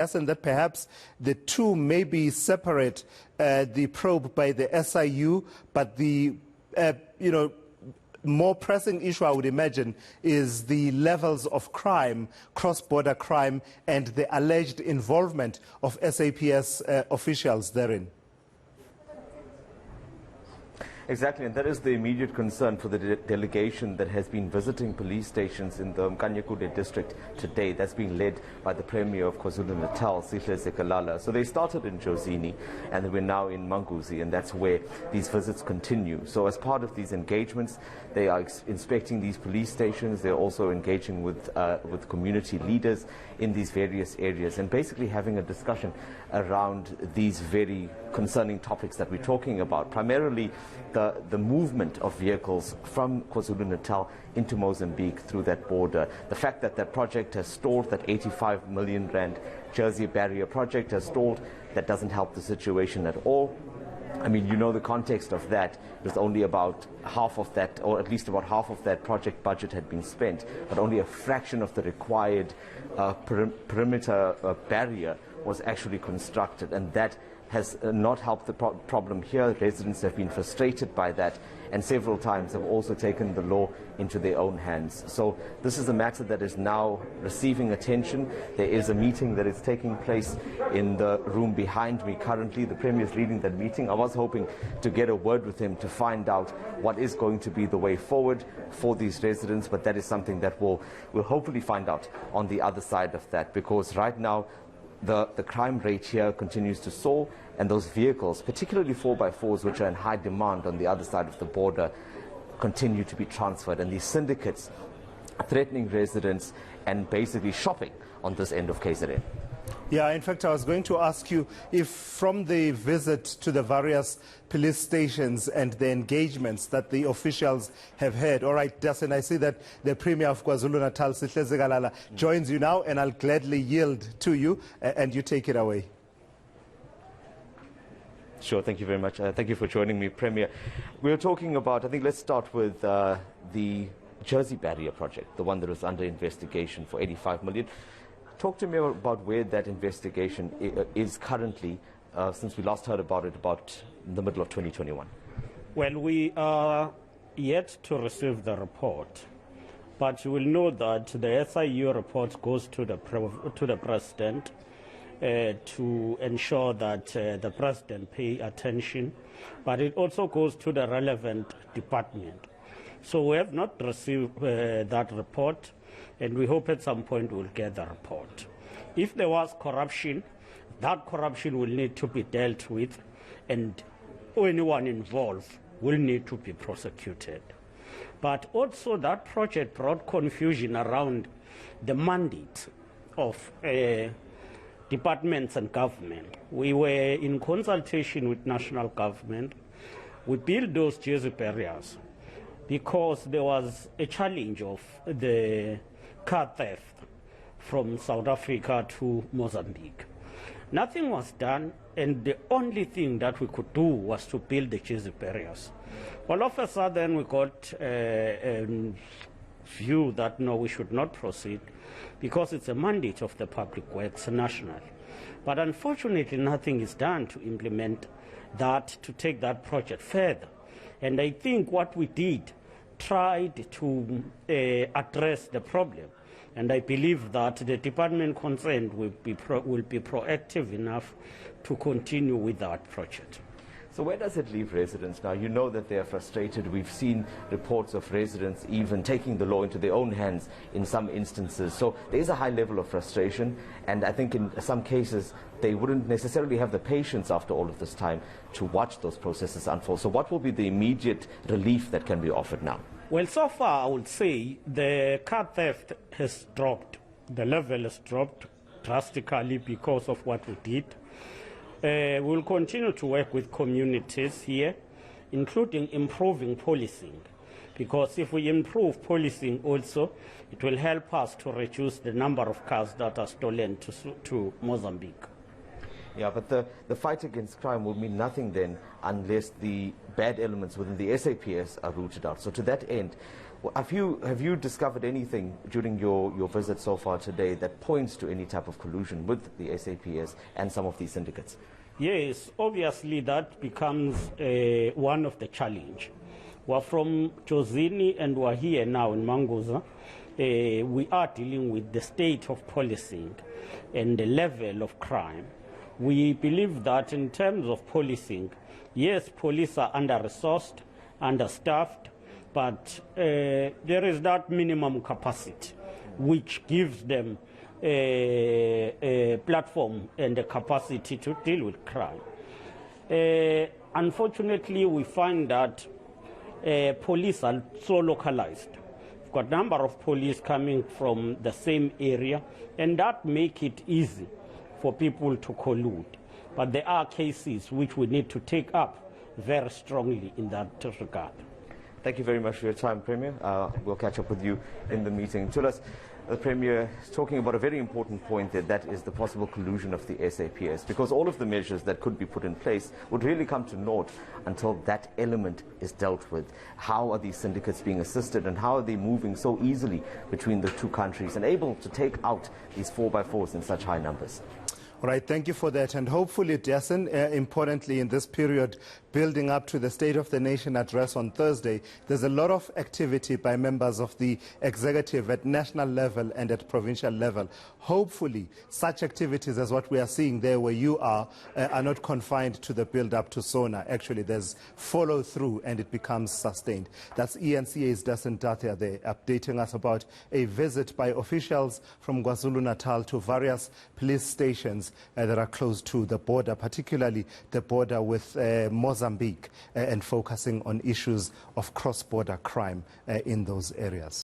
And that perhaps the two may be separate, the probe by the SIU, but the, more pressing issue, I would imagine, is the levels of crime, cross-border crime, and the alleged involvement of SAPS officials therein. Exactly, and that is the immediate concern for the delegation that has been visiting police stations in the Mkanyekude district today. That's being led by the Premier of KwaZulu Natal, Sihle Zikalala. So they started in Jozini, and we're now in Manguzi, and that's where these visits continue. So as part of these engagements, they are inspecting these police stations. They're also engaging with community leaders in these various areas, and basically having a discussion around these very concerning topics that we're talking about, primarily the movement of vehicles from KwaZulu Natal into Mozambique through that border. The fact that that project has stalled, that 85 million rand Jersey barrier project has stalled, that doesn't help the situation at all. I mean, you know the context of that. It was only about half of that, or at least about half of that project budget had been spent, but only a fraction of the required perimeter barrier was actually constructed, and that has not helped the problem here. Residents have been frustrated by that, and several times have also taken the law into their own hands. So this is a matter that is now receiving attention. There is a meeting that is taking place in the room behind me currently. The Premier is leading that meeting. I was hoping to get a word with him to find out what is going to be the way forward for these residents, but that is something that we'll hopefully find out on the other side of that, because right now the crime rate here continues to soar, and those vehicles, particularly 4x4s, which are in high demand on the other side of the border, continue to be transferred, and these syndicates are threatening residents and basically shopping on this end of KZN. Yeah, in fact, I was going to ask you if from the visit to the various police stations and the engagements that the officials have had. All right, Dasen, I see that the Premier of KwaZulu Natal, Sihle Zikalala, joins you now, and I'll gladly yield to you, and you take it away. Sure, thank you very much. Thank you for joining me, Premier. We were talking about, I think let's start with the Jersey barrier project, the one that was under investigation for 85 million. Talk to me about where that investigation is currently, since we last heard about it about the middle of 2021. Well, we are yet to receive the report, but you will know that the SIU report goes to the President to ensure that the President pay attention, but it also goes to the relevant department. So we have not received that report, and we hope at some point we'll get the report. If there was corruption, that corruption will need to be dealt with, and anyone involved will need to be prosecuted. But also that project brought confusion around the mandate of departments and government. We were in consultation with national government. We built those Jersey barriers because there was a challenge of the car theft from South Africa to Mozambique. Nothing was done, and the only thing that we could do was to build the Jersey barriers. All of a sudden, we got a view that no, we should not proceed because it's a mandate of the Public Works National. But unfortunately, nothing is done to implement that, to take that project further. And I think what we did tried to address the problem. And I believe that the department concerned will be proactive enough to continue with that project. So where does it leave residents now? You know that they are frustrated. We've seen reports of residents even taking the law into their own hands in some instances. So there is a high level of frustration, and I think in some cases they wouldn't necessarily have the patience after all of this time to watch those processes unfold. So what will be the immediate relief that can be offered now? Well, so far I would say the car theft has dropped. The level has dropped drastically because of what we did. We'll continue to work with communities here, including improving policing, because if we improve policing also, it will help us to reduce the number of cars that are stolen to Mozambique. Yeah, but the fight against crime will mean nothing then unless the bad elements within the SAPS are rooted out. So to that end, Have you discovered anything during your visit so far today that points to any type of collusion with the SAPS and some of these syndicates? Yes, obviously that becomes one of the challenge. We're from Jozini and we're here now in Manguza. We are dealing with the state of policing and the level of crime. We believe that in terms of policing, yes, police are under-resourced, understaffed, but there is that minimum capacity which gives them a platform and a capacity to deal with crime. Unfortunately, we find that police are so localized. We've got a number of police coming from the same area, and that make it easy for people to collude. But there are cases which we need to take up very strongly in that regard. Thank you very much for your time, Premier. We'll catch up with you in the meeting. Tulas, the Premier is talking about a very important point there, that is the possible collusion of the SAPS, because all of the measures that could be put in place would really come to naught until that element is dealt with. How are these syndicates being assisted, and how are they moving so easily between the two countries and able to take out these 4x4s in such high numbers? All right, thank you for that. And hopefully, Dasen, importantly in this period, building up to the State of the Nation address on Thursday, there's a lot of activity by members of the executive at national level and at provincial level. Hopefully, such activities as what we are seeing there where you are not confined to the build-up to SONA. Actually, there's follow-through and it becomes sustained. That's eNCA's Dasen Thathiah there, updating us about a visit by officials from KwaZulu Natal to various police stations that are close to the border, particularly the border with Mozambique, and focusing on issues of cross-border crime in those areas.